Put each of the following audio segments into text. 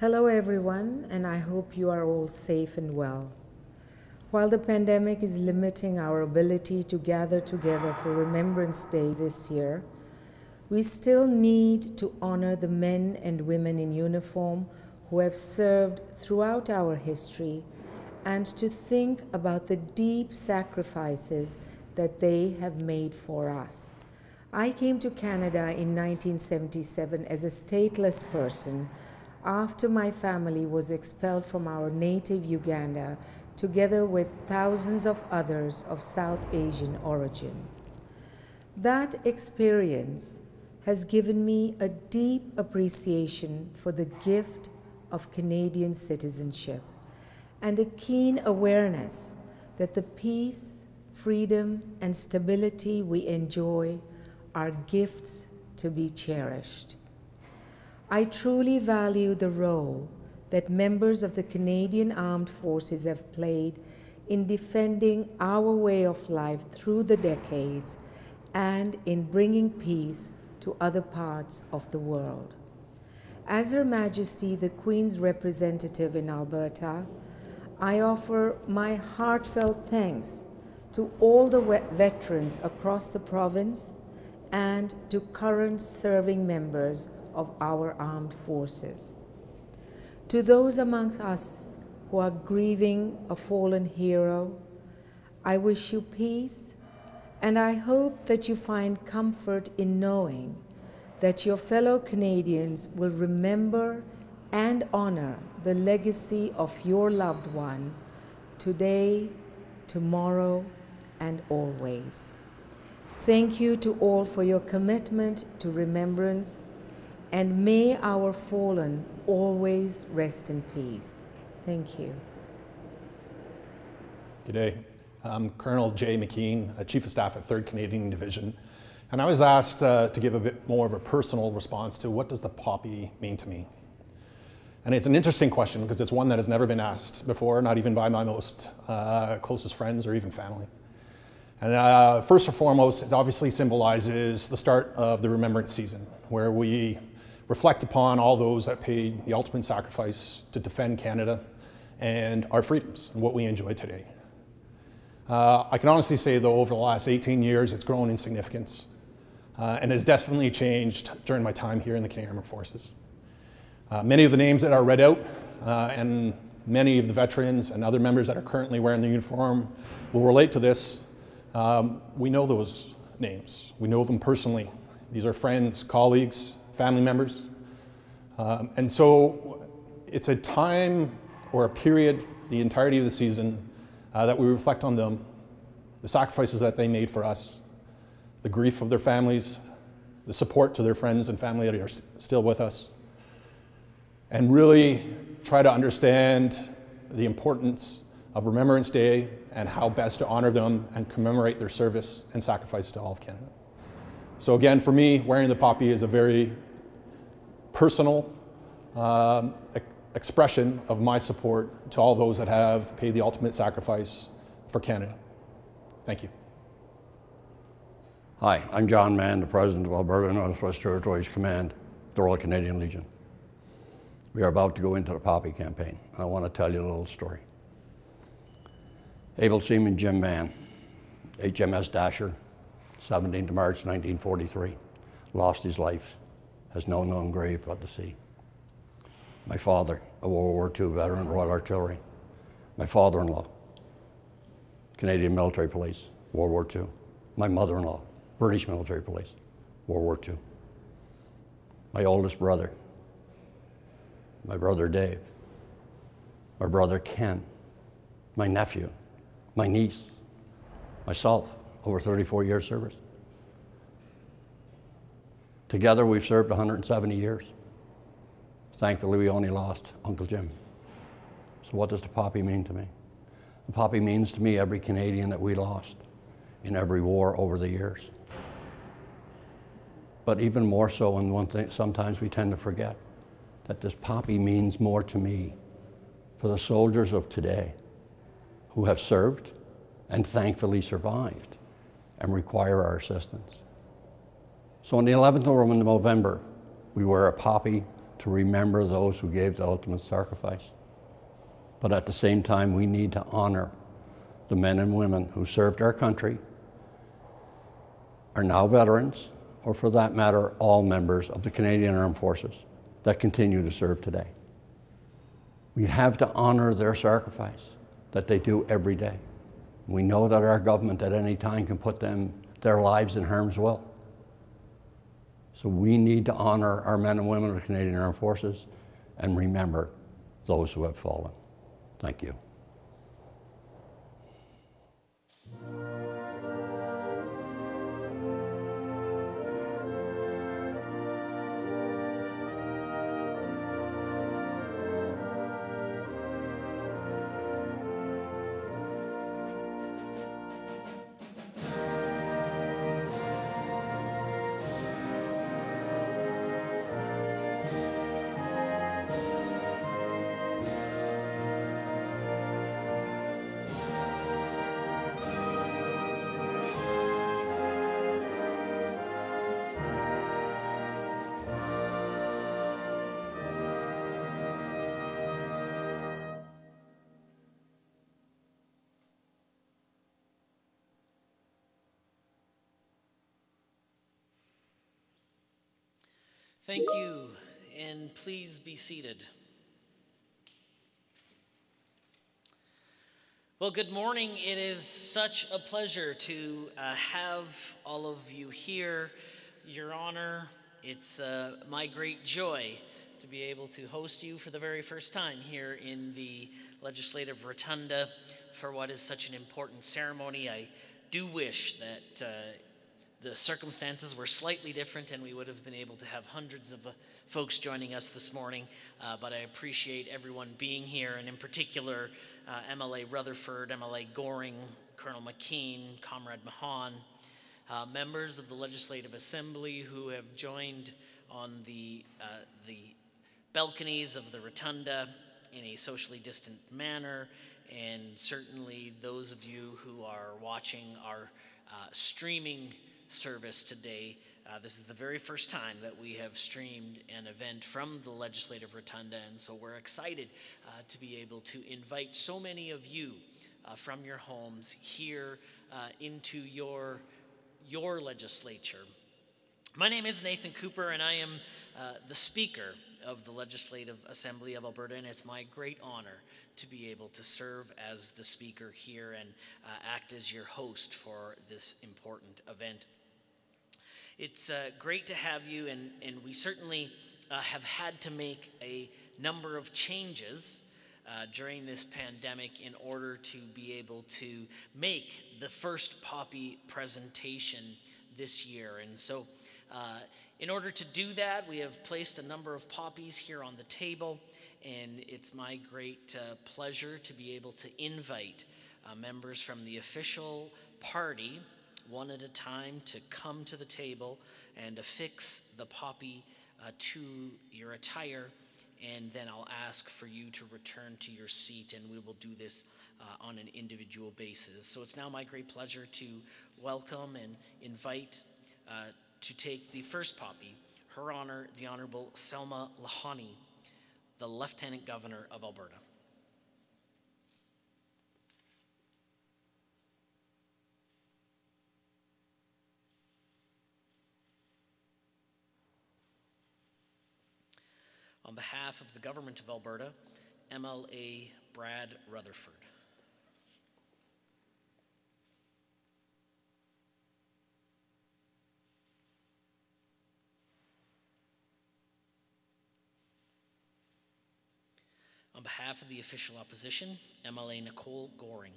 Hello everyone, and I hope you are all safe and well. While the pandemic is limiting our ability to gather together for Remembrance Day this year, we still need to honor the men and women in uniform who have served throughout our history and to think about the deep sacrifices that they have made for us. I came to Canada in 1977 as a stateless person after my family was expelled from our native Uganda together with thousands of others of South Asian origin. That experience has given me a deep appreciation for the gift of Canadian citizenship and a keen awareness that the peace, freedom, and stability we enjoy are gifts to be cherished. I truly value the role that members of the Canadian Armed Forces have played in defending our way of life through the decades and in bringing peace to other parts of the world. As Her Majesty the Queen's representative in Alberta, I offer my heartfelt thanks to all the veterans across the province and to current serving members of our armed forces. To those amongst us who are grieving a fallen hero, I wish you peace, and I hope that you find comfort in knowing that your fellow Canadians will remember and honor the legacy of your loved one today, tomorrow, and always. Thank you to all for your commitment to remembrance, and may our fallen always rest in peace. Thank you. G'day. I'm Colonel Jay McKean, Chief of Staff at 3rd Canadian Division, and I was asked to give a bit more of a personal response to what does the poppy mean to me? And it's an interesting question because it's one that has never been asked before, not even by my most closest friends or even family. And first and foremost, it obviously symbolizes the start of the Remembrance season, where we reflect upon all those that paid the ultimate sacrifice to defend Canada and our freedoms and what we enjoy today. I can honestly say, though, over the last 18 years, it's grown in significance and has definitely changed during my time here in the Canadian Armed Forces. Many of the names that are read out and many of the veterans and other members that are currently wearing the uniform will relate to this. We know those names. We know them personally. These are friends, colleagues, family members. And so it's a time or a period, the entirety of the season, that we reflect on them, the sacrifices that they made for us, the grief of their families, the support to their friends and family that are still with us, and really try to understand the importance of Remembrance Day and how best to honor them and commemorate their service and sacrifice to all of Canada. So again, for me, wearing the poppy is a very personal expression of my support to all those that have paid the ultimate sacrifice for Canada. Thank you. Hi, I'm John Mann, the President of Alberta Northwest Territories Command, the Royal Canadian Legion. We are about to go into the poppy campaign, and I want to tell you a little story. Able Seaman Jim Mann, HMS Dasher, 17th of March 1943, lost his life, has no known grave but the sea. My father, a World War II veteran, Royal Artillery. My father-in-law, Canadian Military Police, World War II. My mother-in-law, British Military Police, World War II. My oldest brother, my brother Dave, my brother Ken, my nephew, my niece, myself, over 34 years service. Together we've served 170 years. Thankfully, we only lost Uncle Jim. So what does the poppy mean to me? The poppy means to me every Canadian that we lost in every war over the years. But even more so, and one thing sometimes we tend to forget, that this poppy means more to me for the soldiers of today who have served and thankfully survived and require our assistance. So on the 11th of November, we wear a poppy to remember those who gave the ultimate sacrifice. But at the same time, we need to honor the men and women who served our country, are now veterans, or for that matter, all members of the Canadian Armed Forces that continue to serve today. We have to honor their sacrifice that they do every day. We know that our government at any time can put their lives in harm's way. So we need to honor our men and women of the Canadian Armed Forces and remember those who have fallen. Thank you. Thank you, and please be seated. Well, good morning. It is such a pleasure to have all of you here. Your Honor, it's my great joy to be able to host you for the very first time here in the Legislative Rotunda for what is such an important ceremony. I do wish that the circumstances were slightly different and we would have been able to have hundreds of folks joining us this morning, but I appreciate everyone being here, and in particular MLA Rutherford, MLA Goring, Colonel McKean, Comrade Mahan, members of the Legislative Assembly who have joined on the balconies of the Rotunda in a socially distant manner, and certainly those of you who are watching our streaming service today. This is the very first time that we have streamed an event from the Legislative Rotunda, and so we're excited to be able to invite so many of you from your homes here into your legislature. My name is Nathan Cooper, and I am the Speaker of the Legislative Assembly of Alberta, and it's my great honor to be able to serve as the Speaker here and act as your host for this important event. It's great to have you, and we certainly have had to make a number of changes during this pandemic in order to be able to make the first Poppy presentation this year. And so in order to do that, we have placed a number of poppies here on the table, and it's my great pleasure to be able to invite members from the official party one at a time to come to the table and affix the poppy to your attire, and then I'll ask for you to return to your seat, and we will do this on an individual basis. So it's now my great pleasure to welcome and invite to take the first poppy, Her Honor, the Honorable Selma Lahani, the Lieutenant Governor of Alberta. On behalf of the Government of Alberta, MLA Brad Rutherford. On behalf of the official opposition, MLA Nicole Goring.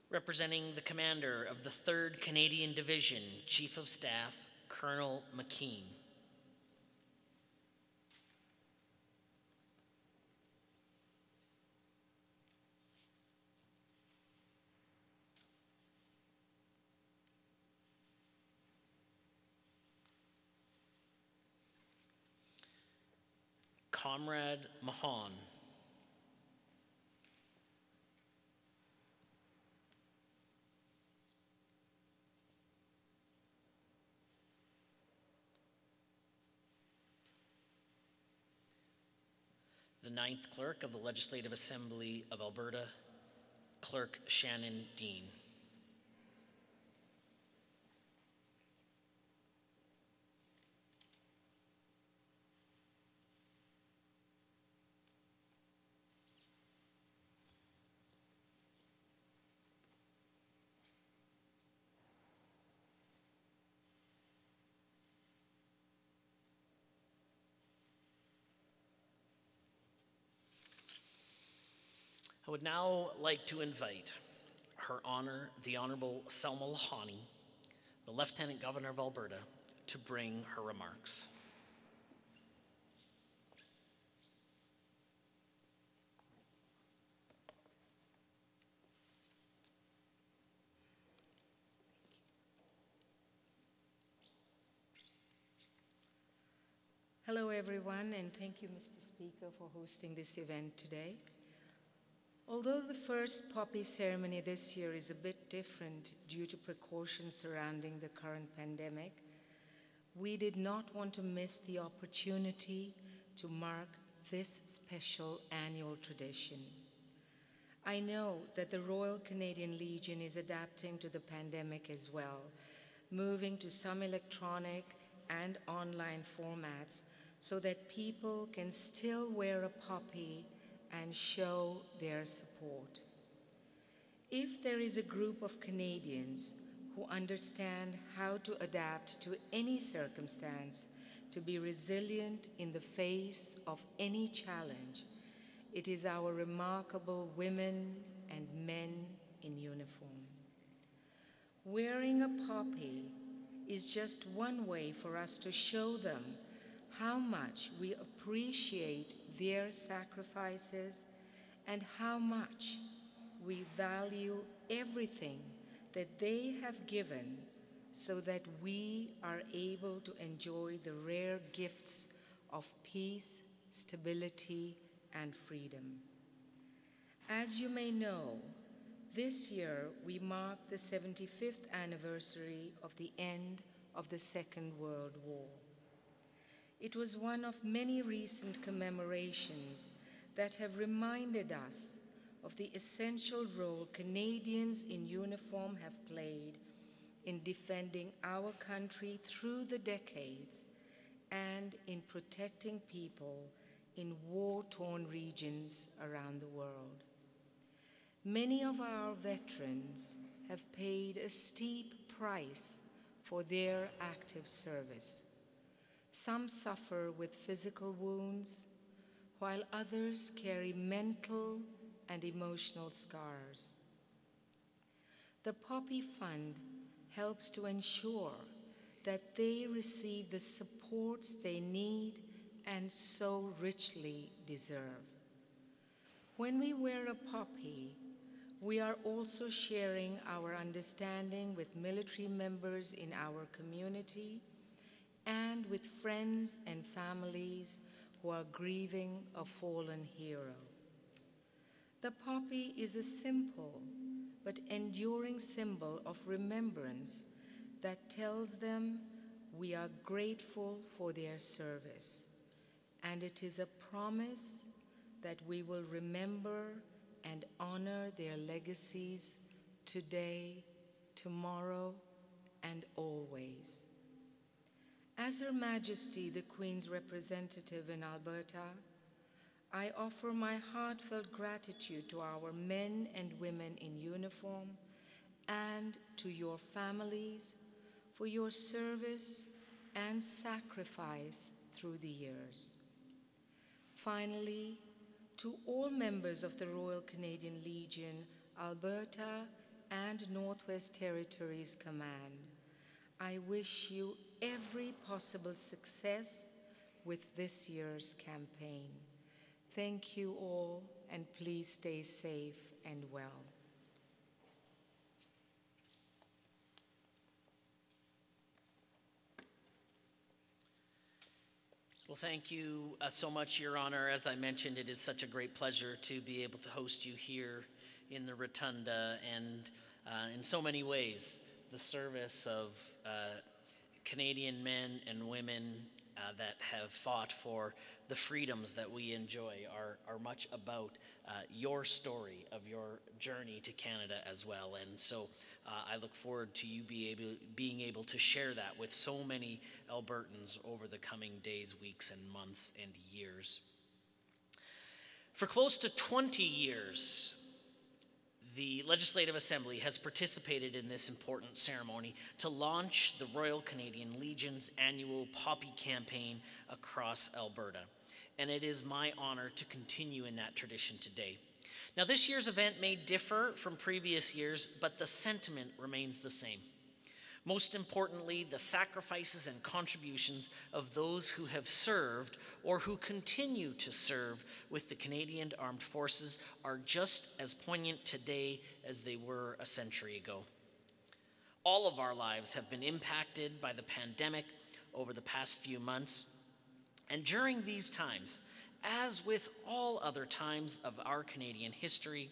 Representing the commander of the 3rd Canadian Division, Chief of Staff, Colonel McKean. Comrade Mahon. The 9th Clerk of the Legislative Assembly of Alberta, Clerk Shannon Dean. I would now like to invite Her Honor, the Honorable Selma Lahani, the Lieutenant Governor of Alberta, to bring her remarks. Hello, everyone, and thank you, Mr. Speaker, for hosting this event today. Although the first poppy ceremony this year is a bit different due to precautions surrounding the current pandemic, we did not want to miss the opportunity to mark this special annual tradition. I know that the Royal Canadian Legion is adapting to the pandemic as well, moving to some electronic and online formats so that people can still wear a poppy and show their support. If there is a group of Canadians who understand how to adapt to any circumstance, to be resilient in the face of any challenge, it is our remarkable women and men in uniform. Wearing a poppy is just one way for us to show them how much we appreciate their sacrifices and how much we value everything that they have given so that we are able to enjoy the rare gifts of peace, stability, and freedom. As you may know, this year we mark the 75th anniversary of the end of the Second World War. It was one of many recent commemorations that have reminded us of the essential role Canadians in uniform have played in defending our country through the decades and in protecting people in war-torn regions around the world. Many of our veterans have paid a steep price for their active service. Some suffer with physical wounds, while others carry mental and emotional scars. The Poppy Fund helps to ensure that they receive the supports they need and so richly deserve. When we wear a poppy, we are also sharing our understanding with military members in our community and with friends and families who are grieving a fallen hero. The poppy is a simple but enduring symbol of remembrance that tells them we are grateful for their service, and it is a promise that we will remember and honor their legacies today, tomorrow, and always. As Her Majesty, the Queen's representative in Alberta, I offer my heartfelt gratitude to our men and women in uniform and to your families for your service and sacrifice through the years. Finally, to all members of the Royal Canadian Legion, Alberta and Northwest Territories Command, I wish you every possible success with this year's campaign. Thank you all, and please stay safe and well. Well, thank you so much, Your Honor. As I mentioned, it is such a great pleasure to be able to host you here in the Rotunda, and in so many ways, the service of Canadian men and women that have fought for the freedoms that we enjoy are much about your story of your journey to Canada as well. And so I look forward to you being able to share that with so many Albertans over the coming days, weeks, and months and years. For close to 20 years, the Legislative Assembly has participated in this important ceremony to launch the Royal Canadian Legion's annual Poppy campaign across Alberta. And it is my honor to continue in that tradition today. Now, this year's event may differ from previous years, but the sentiment remains the same. Most importantly, the sacrifices and contributions of those who have served or who continue to serve with the Canadian Armed Forces are just as poignant today as they were a century ago. All of our lives have been impacted by the pandemic over the past few months, and during these times, as with all other times of our Canadian history,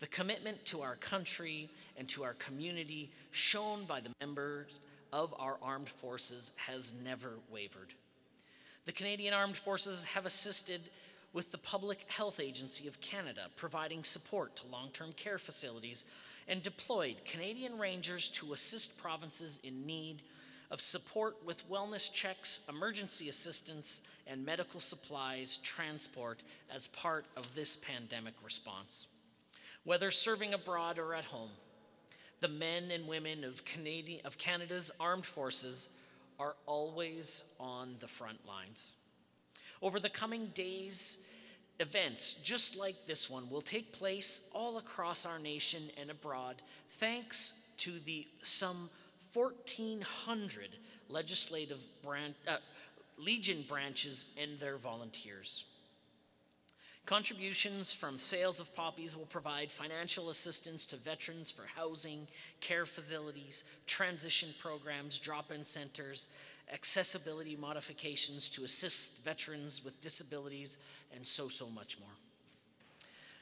the commitment to our country and to our community shown by the members of our armed forces has never wavered. The Canadian Armed Forces have assisted with the Public Health Agency of Canada, providing support to long-term care facilities, and deployed Canadian Rangers to assist provinces in need of support with wellness checks, emergency assistance, and medical supplies transport as part of this pandemic response. Whether serving abroad or at home, the men and women of Canada's armed forces are always on the front lines. Over the coming days, events just like this one will take place all across our nation and abroad, thanks to the some 1,400 Legion branches and their volunteers. Contributions from sales of poppies will provide financial assistance to veterans for housing, care facilities, transition programs, drop-in centers, accessibility modifications to assist veterans with disabilities, and so much more.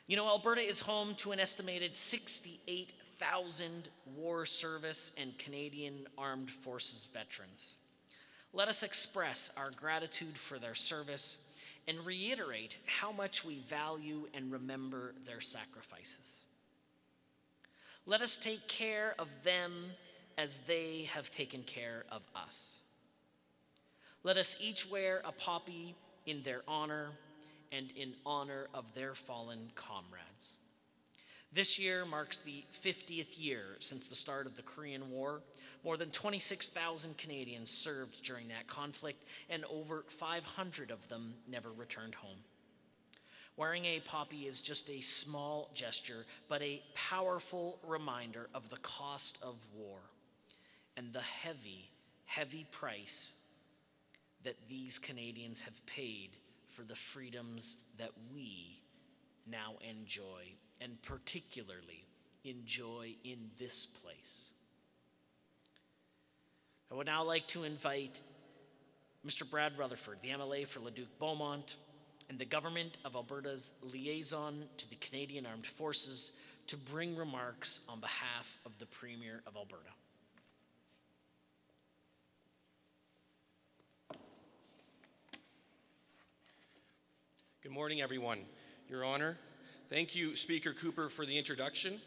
You know, Alberta is home to an estimated 68,000 war service and Canadian Armed Forces veterans. Let us express our gratitude for their service and reiterate how much we value and remember their sacrifices. Let us take care of them as they have taken care of us. Let us each wear a poppy in their honor and in honor of their fallen comrades. This year marks the 50th year since the start of the Korean War. More than 26,000 Canadians served during that conflict, and over 500 of them never returned home. Wearing a poppy is just a small gesture, but a powerful reminder of the cost of war and the heavy, heavy price that these Canadians have paid for the freedoms that we now enjoy, and particularly enjoy in this place. I would now like to invite Mr. Brad Rutherford, the MLA for Leduc-Beaumont, and the Government of Alberta's liaison to the Canadian Armed Forces to bring remarks on behalf of the Premier of Alberta. Good morning, everyone. Your Honor, thank you, Speaker Cooper, for the introduction.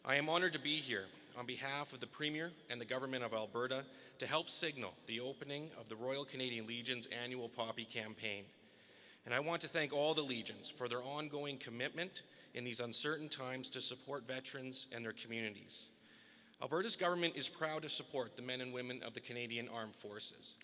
I am honored to be here on behalf of the Premier and the Government of Alberta to help signal the opening of the Royal Canadian Legion's annual Poppy campaign. And I want to thank all the Legions for their ongoing commitment in these uncertain times to support veterans and their communities. Alberta's government is proud to support the men and women of the Canadian Armed Forces.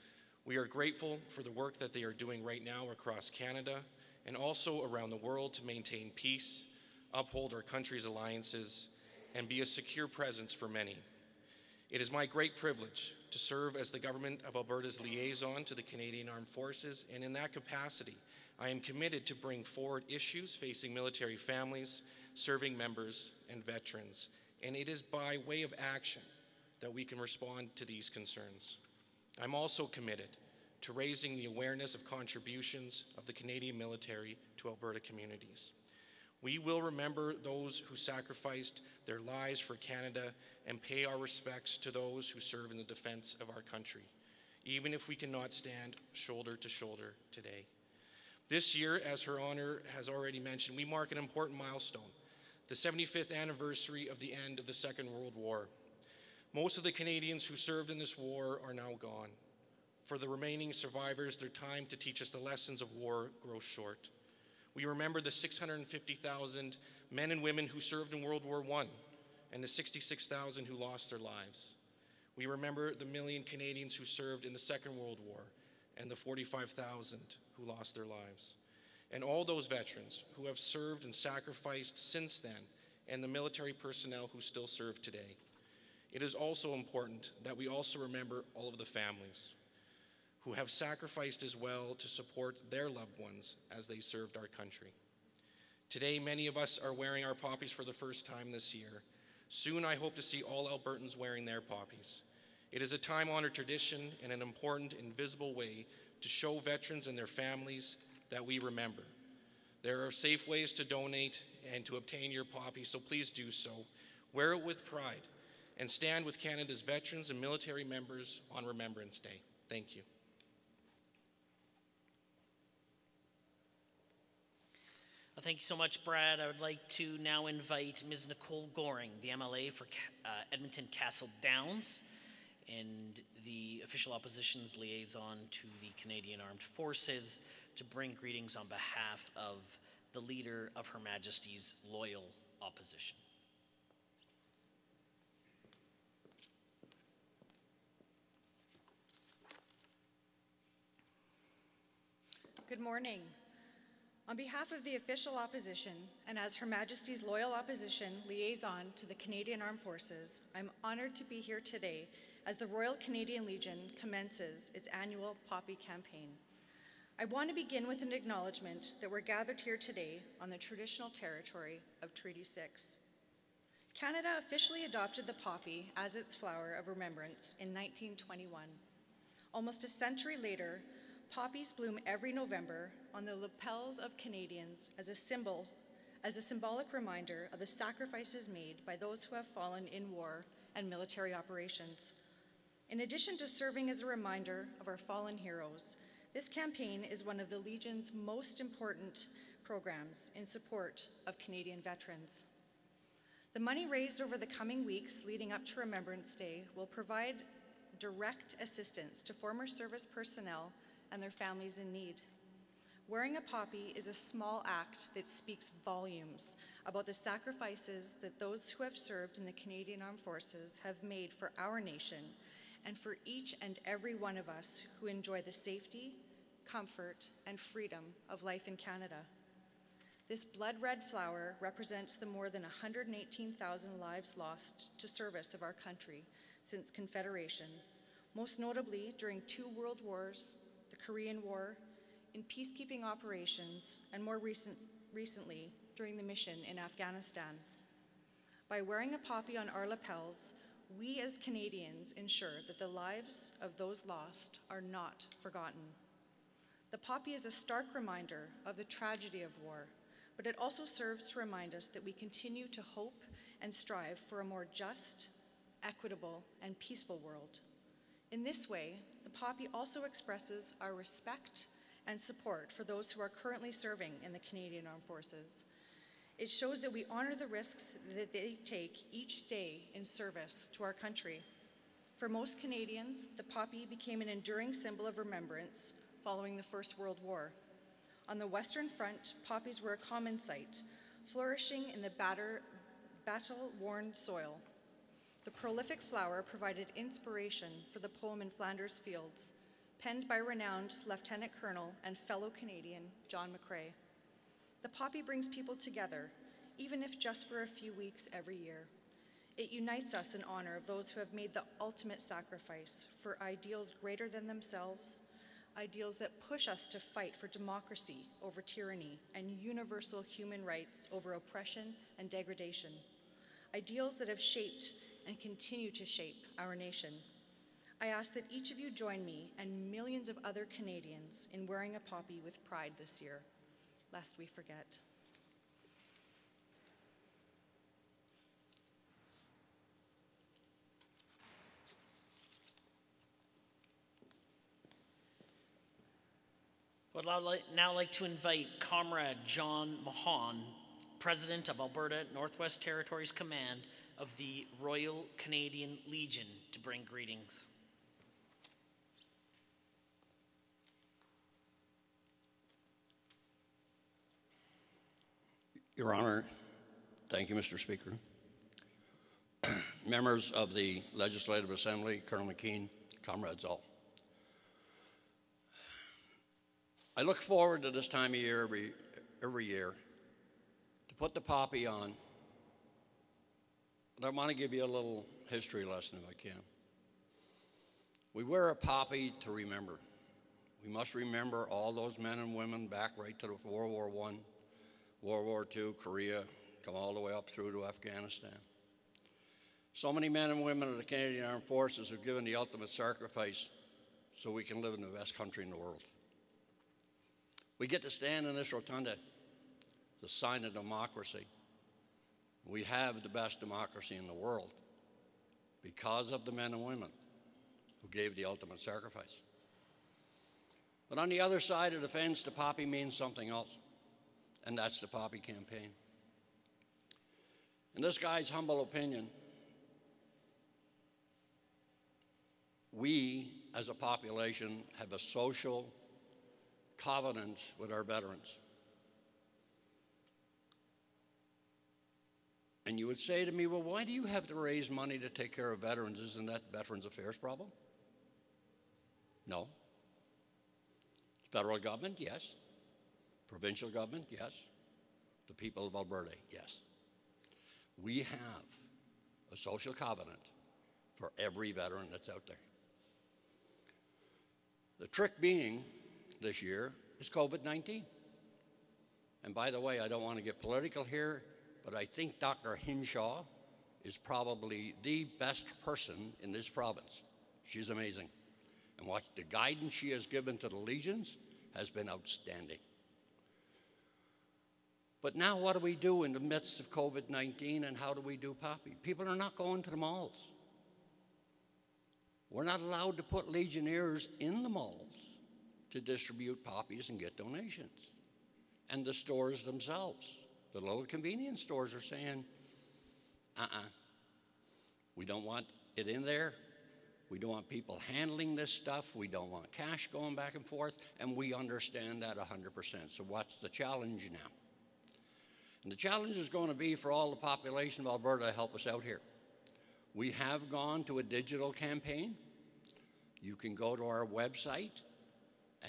We are grateful for the work that they are doing right now across Canada and also around the world to maintain peace, uphold our country's alliances, and be a secure presence for many. It is my great privilege to serve as the Government of Alberta's liaison to the Canadian Armed Forces, and in that capacity, I am committed to bring forward issues facing military families, serving members, and veterans, and it is by way of action that we can respond to these concerns. I'm also committed to raising the awareness of contributions of the Canadian military to Alberta communities. We will remember those who sacrificed their lives for Canada and pay our respects to those who serve in the defense of our country, even if we cannot stand shoulder to shoulder today. This year, as Her Honor has already mentioned, we mark an important milestone, the 75th anniversary of the end of the Second World War. Most of the Canadians who served in this war are now gone. For the remaining survivors, their time to teach us the lessons of war grows short. We remember the 650,000 men and women who served in World War I and the 66,000 who lost their lives. We remember the million Canadians who served in the Second World War and the 45,000 who lost their lives. And all those veterans who have served and sacrificed since then, and the military personnel who still serve today. It is also important that we also remember all of the families who have sacrificed as well to support their loved ones as they served our country. Today, many of us are wearing our poppies for the first time this year. Soon, I hope to see all Albertans wearing their poppies. It is a time-honored tradition and an important and visible way to show veterans and their families that we remember. There are safe ways to donate and to obtain your poppy, so please do so. Wear it with pride and stand with Canada's veterans and military members on Remembrance Day. Thank you. Well, thank you so much, Brad. I would like to now invite Ms. Nicole Goring, the MLA for Edmonton Castle Downs, and the official opposition's liaison to the Canadian Armed Forces, to bring greetings on behalf of the leader of Her Majesty's loyal opposition. Good morning. On behalf of the official opposition, and as Her Majesty's loyal opposition liaison to the Canadian Armed Forces, I'm honored to be here today as the Royal Canadian Legion commences its annual Poppy campaign. I want to begin with an acknowledgement that we're gathered here today on the traditional territory of Treaty 6. Canada officially adopted the poppy as its flower of remembrance in 1921. Almost a century later, poppies bloom every November on the lapels of Canadians as a symbolic reminder of the sacrifices made by those who have fallen in war and military operations. In addition to serving as a reminder of our fallen heroes, this campaign is one of the Legion's most important programs in support of Canadian veterans. The money raised over the coming weeks leading up to Remembrance Day will provide direct assistance to former service personnel and their families in need. Wearing a poppy is a small act that speaks volumes about the sacrifices that those who have served in the Canadian Armed Forces have made for our nation and for each and every one of us who enjoy the safety, comfort, and freedom of life in Canada. This blood red flower represents the more than 118,000 lives lost to service of our country since Confederation, most notably during 2 world wars, the Korean War, in peacekeeping operations, and more recently during the mission in Afghanistan. By wearing a poppy on our lapels, we as Canadians ensure that the lives of those lost are not forgotten. The poppy is a stark reminder of the tragedy of war, but it also serves to remind us that we continue to hope and strive for a more just, equitable, and peaceful world. In this way, the poppy also expresses our respect and support for those who are currently serving in the Canadian Armed Forces. It shows that we honor the risks that they take each day in service to our country. For most Canadians, the poppy became an enduring symbol of remembrance following the First World War. On the Western Front, poppies were a common sight, flourishing in the battle-worn soil. The prolific flower provided inspiration for the poem In Flanders Fields, penned by renowned Lieutenant Colonel and fellow Canadian John McCrae. The poppy brings people together, even if just for a few weeks every year. It unites us in honor of those who have made the ultimate sacrifice for ideals greater than themselves, ideals that push us to fight for democracy over tyranny and universal human rights over oppression and degradation, ideals that have shaped and continue to shape our nation. I ask that each of you join me and millions of other Canadians in wearing a poppy with pride this year, lest we forget. I'd now like to invite Comrade John Mahon, President of Alberta Northwest Territories Command of the Royal Canadian Legion, to bring greetings. Your Honor, thank you, Mr. Speaker. Members of the Legislative Assembly, Colonel McKean, comrades all. I look forward to this time of year every year to put the poppy on, but I want to give you a little history lesson if I can. We wear a poppy to remember. We must remember all those men and women back right to World War I, World War II, Korea, come all the way up through to Afghanistan. So many men and women of the Canadian Armed Forces have given the ultimate sacrifice so we can live in the best country in the world. We get to stand in this rotunda, the sign of democracy. We have the best democracy in the world because of the men and women who gave the ultimate sacrifice. But on the other side of the fence, the poppy means something else, and that's the poppy campaign. In this guy's humble opinion, we as a population have a social covenant with our veterans. And you would say to me, well, why do you have to raise money to take care of veterans? Isn't that Veterans Affairs problem? No. Federal government, yes. Provincial government, yes. The people of Alberta, yes. We have a social covenant for every veteran that's out there. The trick being, this year, is COVID-19. And by the way, I don't want to get political here, but I think Dr. Hinshaw is probably the best person in this province. She's amazing. And what the guidance she has given to the legions has been outstanding. But now what do we do in the midst of COVID-19, and how do we do poppy? People are not going to the malls. We're not allowed to put Legionnaires in the malls to distribute poppies and get donations. And the stores themselves, the little convenience stores, are saying, we don't want it in there. We don't want people handling this stuff. We don't want cash going back and forth, and we understand that 100%. So what's the challenge now? And the challenge is going to be for all the population of Alberta to help us out here. We have gone to a digital campaign. You can go to our website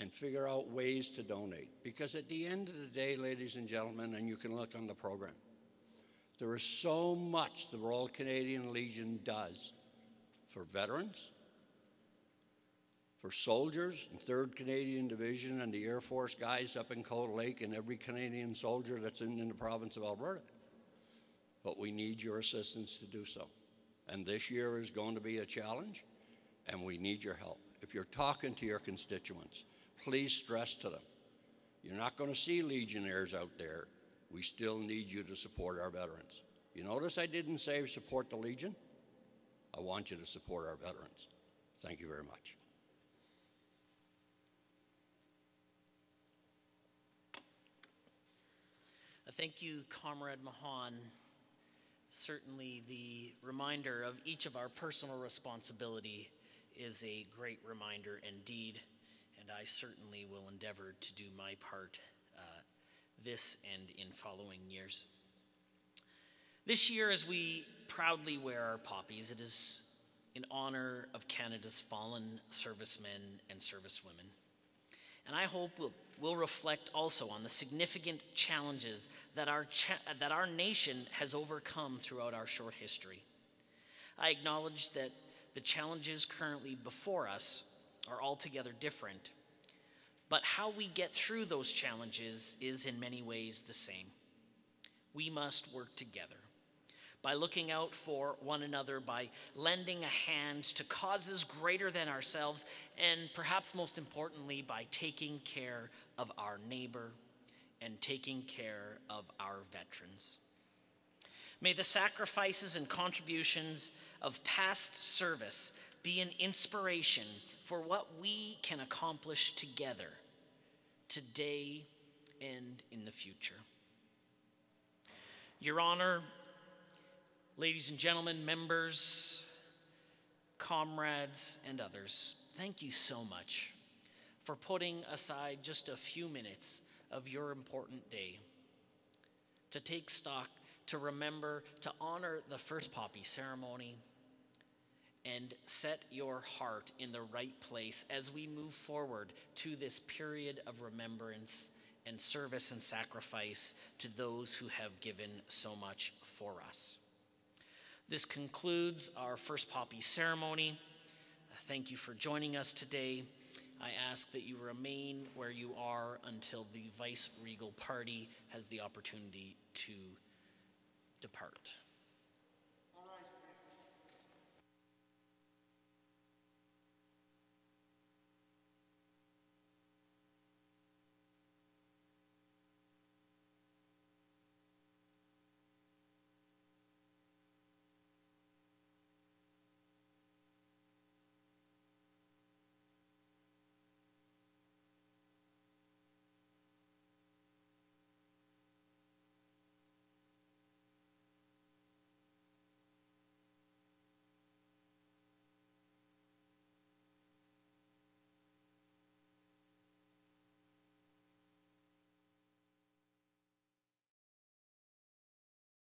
and figure out ways to donate. Because at the end of the day, ladies and gentlemen, and you can look on the program, there is so much the Royal Canadian Legion does for veterans, for soldiers in 3rd Canadian Division and the Air Force guys up in Cold Lake, and every Canadian soldier that's in the province of Alberta. But we need your assistance to do so. And this year is going to be a challenge, and we need your help. If you're talking to your constituents, please stress to them, you're not going to see Legionnaires out there. We still need you to support our veterans. You notice I didn't say support the Legion? I want you to support our veterans. Thank you very much. Thank you, Comrade Mahon. Certainly the reminder of each of our personal responsibility is a great reminder indeed, and I certainly will endeavor to do my part this and in following years. This year, as we proudly wear our poppies, it is in honor of Canada's fallen servicemen and servicewomen. And I hope we'll reflect also on the significant challenges that our nation has overcome throughout our short history. I acknowledge that the challenges currently before us are altogether different, but how we get through those challenges is in many ways the same. We must work together. by looking out for one another, by lending a hand to causes greater than ourselves, and perhaps most importantly, by taking care of our neighbor and taking care of our veterans. May the sacrifices and contributions of past service be an inspiration for what we can accomplish together today and in the future. Your Honor, ladies and gentlemen, members, comrades, and others, thank you so much for putting aside just a few minutes of your important day to take stock, to remember, to honor the first poppy ceremony, and set your heart in the right place as we move forward to this period of remembrance and service and sacrifice to those who have given so much for us. This concludes our first poppy ceremony. Thank you for joining us today. I ask that you remain where you are until the vice-regal party has the opportunity to depart.